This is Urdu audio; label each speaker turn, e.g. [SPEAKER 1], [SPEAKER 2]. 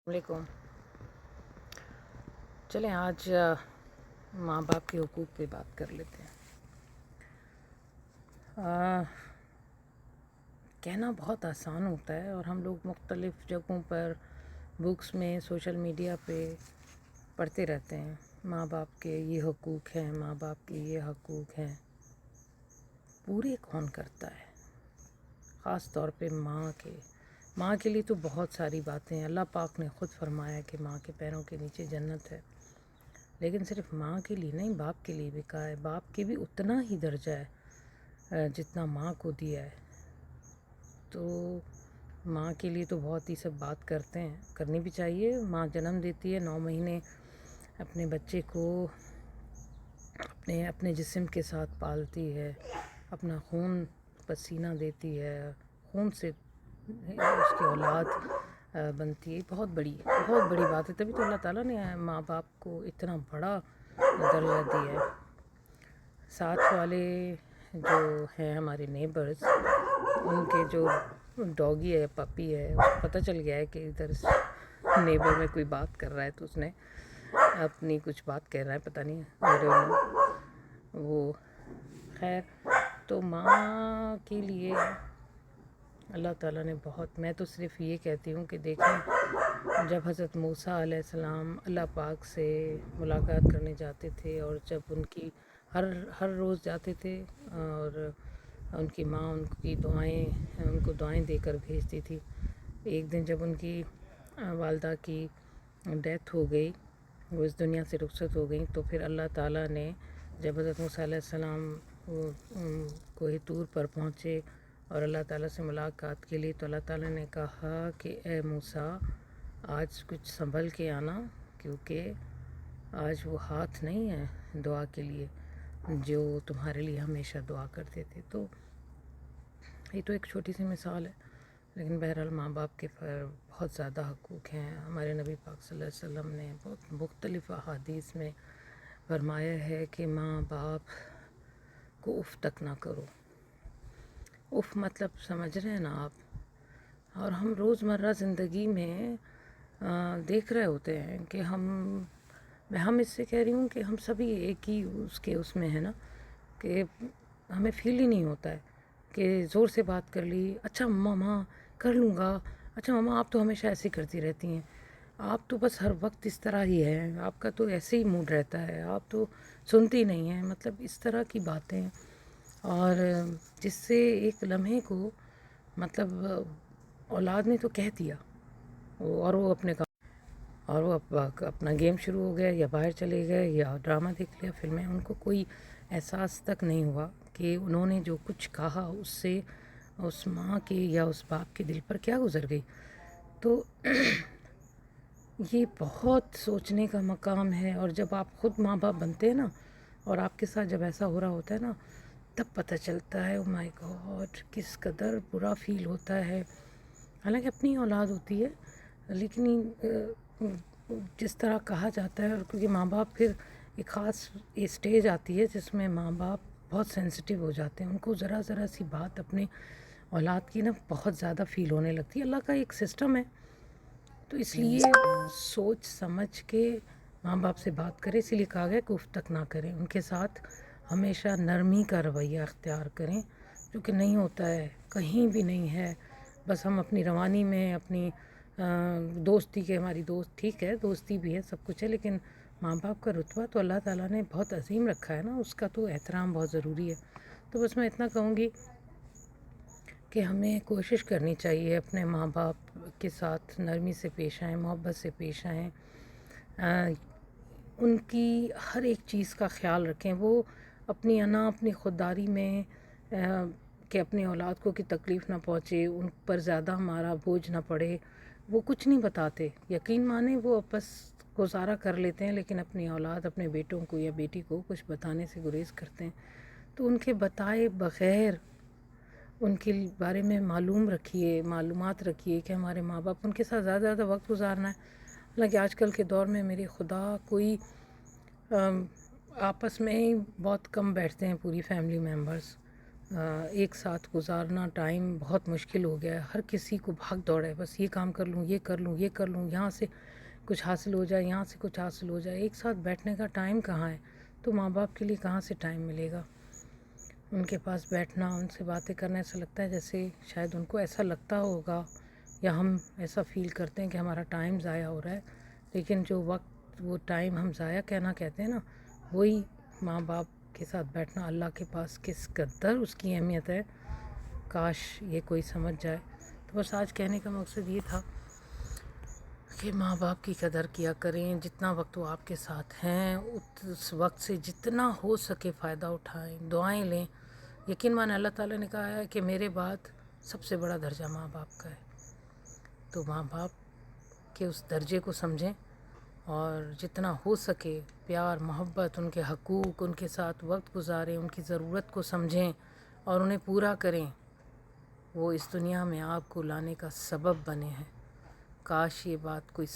[SPEAKER 1] علیکم. چلیں آج ماں باپ کے حقوق پہ بات کر لیتے ہیں. کہنا بہت آسان ہوتا ہے اور ہم لوگ مختلف جگہوں پر بکس میں سوشل میڈیا پہ پڑھتے رہتے ہیں ماں باپ کے یہ حقوق ہیں، ماں باپ کے یہ حقوق ہیں. پورے کون کرتا ہے؟ خاص طور پہ ماں کے لیے تو بہت ساری باتیں ہیں. اللہ پاک نے خود فرمایا کہ ماں کے پیروں کے نیچے جنت ہے، لیکن صرف ماں کے لیے نہیں، باپ کے لیے بھی کہا ہے. باپ کے بھی اتنا ہی درجہ ہے جتنا ماں کو دیا ہے. تو ماں کے لیے تو بہت ہی سب بات کرتے ہیں، کرنی بھی چاہیے. ماں جنم دیتی ہے، 9 مہینے اپنے بچے کو اپنے جسم کے ساتھ پالتی ہے، اپنا خون پسینہ دیتی ہے، خون سے اس کی اولاد بنتی ہے. بہت بڑی بات ہے. تبھی تو اللہ تعالیٰ نے ماں باپ کو اتنا بڑا درجہ دیا ہے. ساتھ والے جو ہیں ہمارے نیبرز، ان کے جو ڈاگی ہے، پپی ہے، اس کو پتہ چل گیا ہے کہ ادھر نیبر میں کوئی بات کر رہا ہے، تو اس نے اپنی کچھ بات کہہ رہا ہے، پتہ نہیں وہ. خیر، تو ماں کے لیے اللہ تعالیٰ نے بہت، میں تو صرف یہ کہتی ہوں کہ دیکھیں، جب حضرت موسیٰ علیہ السلام اللہ پاک سے ملاقات کرنے جاتے تھے، اور جب ان کی ہر روز جاتے تھے، اور ان کی ماں ان کو دعائیں دے کر بھیجتی تھی. ایک دن جب ان کی والدہ کی ڈیتھ ہو گئی، وہ اس دنیا سے رخصت ہو گئیں، تو پھر اللہ تعالیٰ نے جب حضرت موسیٰ علیہ السلام کوہ طور پر پہنچے اور اللہ تعالیٰ سے ملاقات کے لیے، تو اللہ تعالیٰ نے کہا کہ اے موسیٰ، آج کچھ سنبھل کے آنا، کیونکہ آج وہ ہاتھ نہیں ہے دعا کے لیے جو تمہارے لیے ہمیشہ دعا کرتے تھے. تو یہ تو ایک چھوٹی سی مثال ہے، لیکن بہرحال ماں باپ کے بہت زیادہ حقوق ہیں. ہمارے نبی پاک صلی اللہ علیہ وسلم نے بہت مختلف احادیث میں فرمایا ہے کہ ماں باپ کو اف تک نہ کرو. اف مطلب سمجھ رہے ہیں نا آپ؟ اور ہم روزمرہ زندگی میں دیکھ رہے ہوتے ہیں کہ ہم اس سے کہہ رہی ہوں کہ ہم سبھی ایک ہی اس میں ہے نا، کہ ہمیں فیل ہی نہیں ہوتا ہے کہ زور سے بات کر لی، اچھا ماما کر لوں گا، اچھا ماما آپ تو ہمیشہ ایسے کرتی رہتی ہیں، آپ تو بس ہر وقت اس طرح ہی ہے، آپ کا تو ایسے ہی موڈ رہتا ہے، آپ تو سنتی نہیں ہیں. مطلب اس طرح کی باتیں، اور جس سے ایک لمحے کو مطلب اولاد نے تو کہہ دیا، اور وہ اپنا گیم شروع ہو گیا، یا باہر چلے گئے، یا ڈرامہ دیکھ لیا، فلمیں. ان کو کوئی احساس تک نہیں ہوا کہ انہوں نے جو کچھ کہا اس سے اس ماں کے یا اس باپ کے دل پر کیا گزر گئی. تو یہ بہت سوچنے کا مقام ہے. اور جب آپ خود ماں باپ بنتے ہیں نا، اور آپ کے ساتھ جب ایسا ہو رہا ہوتا ہے نا، تب پتہ چلتا ہے او مائی گاڈ کس قدر برا فیل ہوتا ہے. حالانکہ اپنی اولاد ہوتی ہے، لیکن جس طرح کہا جاتا ہے، اور کیونکہ ماں باپ پھر ایک خاص اسٹیج آتی ہے جس میں ماں باپ بہت سینسٹیو ہو جاتے ہیں. ان کو ذرا سی بات اپنے اولاد کی نا بہت زیادہ فیل ہونے لگتی ہے. اللہ کا ایک سسٹم ہے، تو اس لیے سوچ سمجھ کے ماں باپ سے بات کریں. اسی لیے کہا گیا کہ اف تک نہ کریں. ان کے ساتھ ہمیشہ نرمی کا رویہ اختیار کریں، جو کہ نہیں ہوتا ہے، کہیں بھی نہیں ہے. بس ہم اپنی روانی میں، اپنی دوستی کے، ہماری دوست ٹھیک ہے، دوستی بھی ہے، سب کچھ ہے، لیکن ماں باپ کا رتبہ تو اللہ تعالیٰ نے بہت عظیم رکھا ہے نا، اس کا تو احترام بہت ضروری ہے. تو بس میں اتنا کہوں گی کہ ہمیں کوشش کرنی چاہیے اپنے ماں باپ کے ساتھ نرمی سے پیش آئیں، محبت سے پیش آئیں، ان کی ہر ایک چیز کا خیال رکھیں. وہ اپنی اپنی خودداری میں کہ اپنی اولاد کو کی تکلیف نہ پہنچے، ان پر زیادہ ہمارا بوجھ نہ پڑے، وہ کچھ نہیں بتاتے. یقین مانیں وہ بس گزارا کر لیتے ہیں، لیکن اپنی اولاد، اپنے بیٹوں کو یا بیٹی کو کچھ بتانے سے گریز کرتے ہیں. تو ان کے بتائے بغیر ان کے بارے میں معلومات رکھیے کہ ہمارے ماں باپ، ان کے ساتھ زیادہ وقت گزارنا ہے. حالانکہ آج کل کے دور میں میرے خدا کوئی آپس میں ہی بہت کم بیٹھتے ہیں پوری فیملی ممبرز. ایک ساتھ گزارنا ٹائم بہت مشکل ہو گیا ہے. ہر کسی کو بھاگ دوڑ ہے، بس یہ کام کر لوں، یہ کر لوں، یہ کر لوں، یہاں سے کچھ حاصل ہو جائے، یہاں سے کچھ حاصل ہو جائے. ایک ساتھ بیٹھنے کا ٹائم کہاں ہے؟ تو ماں باپ کے لیے کہاں سے ٹائم ملے گا؟ ان کے پاس بیٹھنا، ان سے باتیں کرنا، ایسا لگتا ہے جیسے شاید ان کو ایسا لگتا ہوگا یا ہم ایسا فیل کرتے ہیں کہ ہمارا ٹائم ضائع ہو رہا ہے. لیکن جو وقت، وہ ٹائم ہم ضائع کہنا کہتے ہیں نا، وہی ماں باپ کے ساتھ بیٹھنا اللہ کے پاس کس قدر اس کی اہمیت ہے، کاش یہ کوئی سمجھ جائے. تو بس آج کہنے کا مقصد یہ تھا کہ ماں باپ کی قدر کیا کریں. جتنا وقت وہ آپ کے ساتھ ہیں، اس وقت سے جتنا ہو سکے فائدہ اٹھائیں، دعائیں لیں. یقین مانے اللہ تعالیٰ نے کہا ہے کہ میرے بعد سب سے بڑا درجہ ماں باپ کا ہے. تو ماں باپ کے اس درجے کو سمجھیں اور جتنا ہو سکے پیار محبت، ان کے حقوق، ان کے ساتھ وقت گزاریں، ان کی ضرورت کو سمجھیں اور انہیں پورا کریں. وہ اس دنیا میں آپ کو لانے کا سبب بنے ہیں. کاش یہ بات کوئی